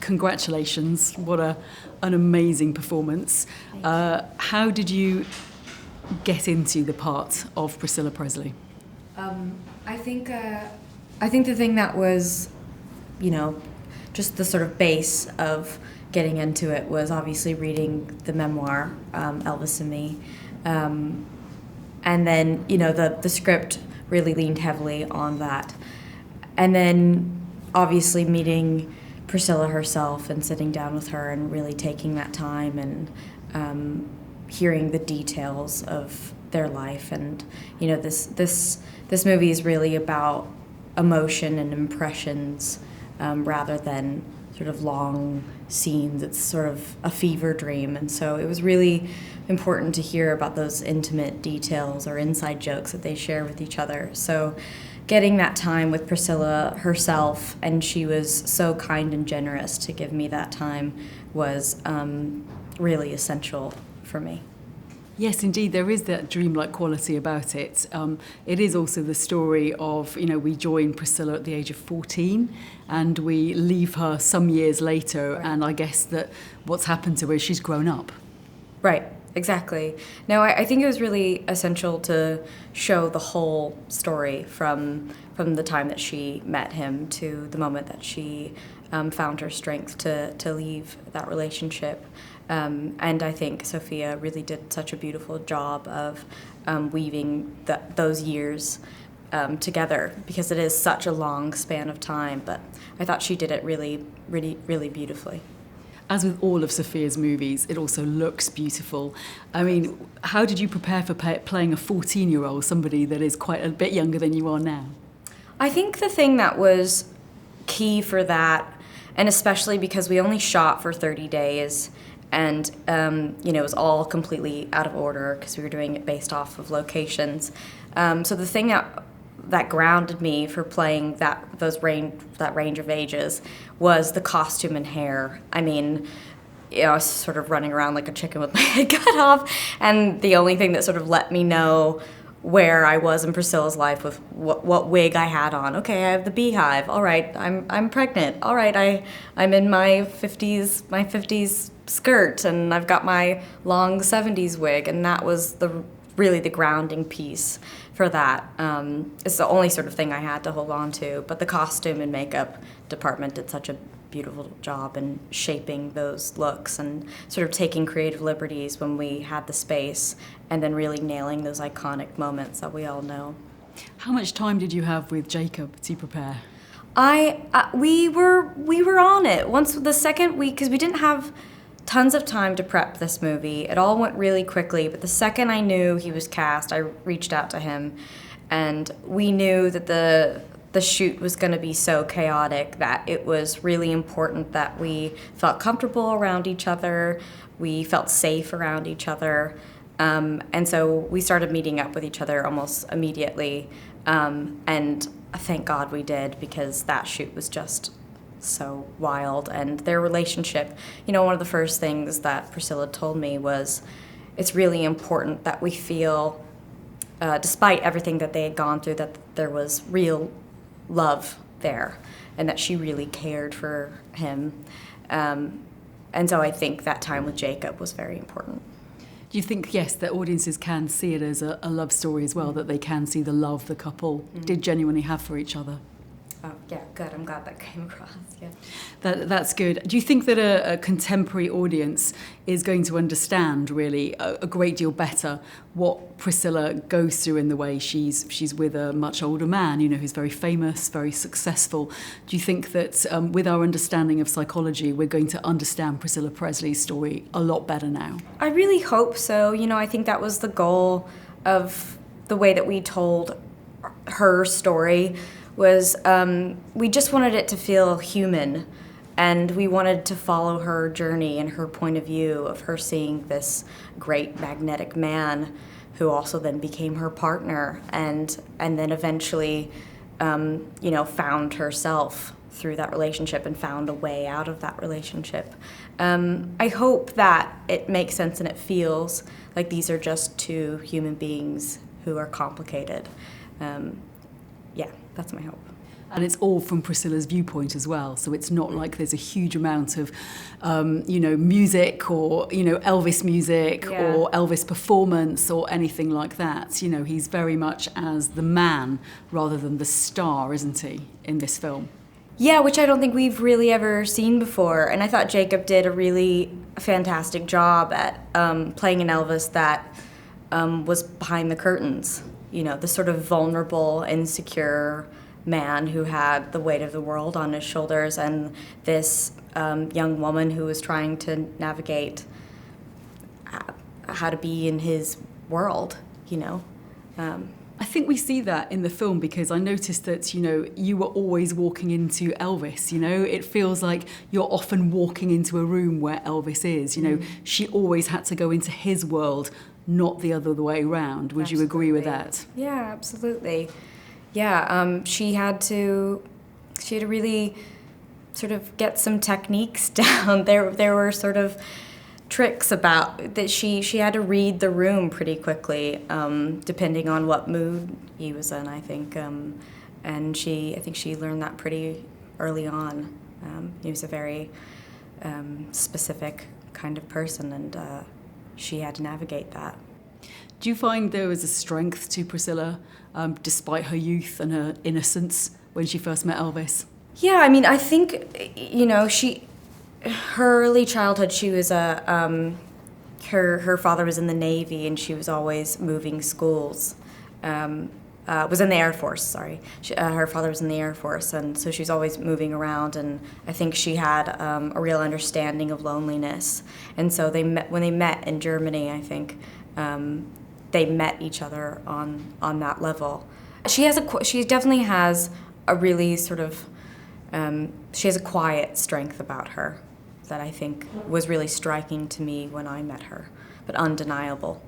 congratulations. What an amazing performance. How did you get into the part of Priscilla Presley? I think the thing that was, just the sort of base of getting into it was obviously reading the memoir, Elvis and Me. And then, the script really leaned heavily on that. And then obviously meeting Priscilla herself and sitting down with her and really taking that time and hearing the details of their life. And, this movie is really about emotion and impressions rather than sort of long scenes. It's sort of a fever dream. And so it was really important to hear about those intimate details or inside jokes that they share with each other. So getting that time with Priscilla herself, and she was so kind and generous to give me that time, was really essential for me. Yes, indeed, there is that dreamlike quality about it. It is also the story of, we join Priscilla at the age of 14 and we leave her some years later, right. And I guess that what's happened to her is she's grown up. Right, exactly. No, I think it was really essential to show the whole story from the time that she met him to the moment that she found her strength to leave that relationship. And I think Sofia really did such a beautiful job of weaving those years together, because it is such a long span of time. But I thought she did it really, really, really beautifully. As with all of Sofia's movies, it also looks beautiful. I mean, how did you prepare for playing a 14-year-old, somebody that is quite a bit younger than you are now? I think the thing that was key for that, and especially because we only shot for 30 days, and it was all completely out of order because we were doing it based off of locations. So the thing that grounded me for playing that range of ages was the costume and hair. I mean, I was sort of running around like a chicken with my head cut off, and the only thing that sort of let me know where I was in Priscilla's life with what wig I had on. Okay, I have the beehive. All right, I'm pregnant. All right, I'm in my 50s skirt, and I've got my long 70s wig, and that was really the grounding piece for that. It's the only sort of thing I had to hold on to, but the costume and makeup department did such a beautiful job in shaping those looks and sort of taking creative liberties when we had the space, and then really nailing those iconic moments that we all know. How much time did you have with Jacob to prepare? We were on it once the second week, because we didn't have tons of time to prep this movie. It all went really quickly, but the second I knew he was cast, I reached out to him, and we knew that the shoot was going to be so chaotic that it was really important that we felt comfortable around each other, we felt safe around each other, and so we started meeting up with each other almost immediately, and thank God we did, because that shoot was just so wild. And their relationship, one of the first things that Priscilla told me was, it's really important that we feel, despite everything that they had gone through, that there was real love there, and that she really cared for him. And so I think that time with Jacob was very important. Do you think, yes, that audiences can see it as a love story as well, that they can see the love the couple did genuinely have for each other? Oh, yeah, good. I'm glad that came across, yeah. That's good. Do you think that a contemporary audience is going to understand, really, a great deal better what Priscilla goes through in the way she's with a much older man, who's very famous, very successful? Do you think that with our understanding of psychology, we're going to understand Priscilla Presley's story a lot better now? I really hope so. I think that was the goal of the way that we told her story, was we just wanted it to feel human, and we wanted to follow her journey and her point of view of her seeing this great magnetic man who also then became her partner, and then eventually found herself through that relationship and found a way out of that relationship. I hope that it makes sense and it feels like these are just two human beings who are complicated. Yeah, that's my hope. And it's all from Priscilla's viewpoint as well. So it's not like there's a huge amount of, music or, Elvis music or Elvis performance or anything like that. He's very much as the man rather than the star, isn't he, in this film? Yeah, which I don't think we've really ever seen before. And I thought Jacob did a really fantastic job at playing an Elvis that was behind the curtains. The sort of vulnerable, insecure man who had the weight of the world on his shoulders, and this young woman who was trying to navigate how to be in his world, I think we see that in the film because I noticed that, you were always walking into Elvis, It feels like you're often walking into a room where Elvis is, She always had to go into his world, not the other way around. Would you agree with that? Yeah, absolutely. Yeah, she had to really sort of get some techniques down. There were sort of tricks about that she had to read the room pretty quickly, depending on what mood he was in, I think. And I think she learned that pretty early on. He was a very specific kind of person, and she had to navigate that. Do you find there was a strength to Priscilla, despite her youth and her innocence, when she first met Elvis? Yeah, I mean, I think, her early childhood, she was her father was in the Navy, and she was always moving schools. Was in the Air Force, sorry. Her father was in the Air Force, and so she was always moving around, and I think she had a real understanding of loneliness. And so when they met in Germany, I think, they met each other on that level. She definitely has a really sort of, she has a quiet strength about her that I think was really striking to me when I met her, but undeniable.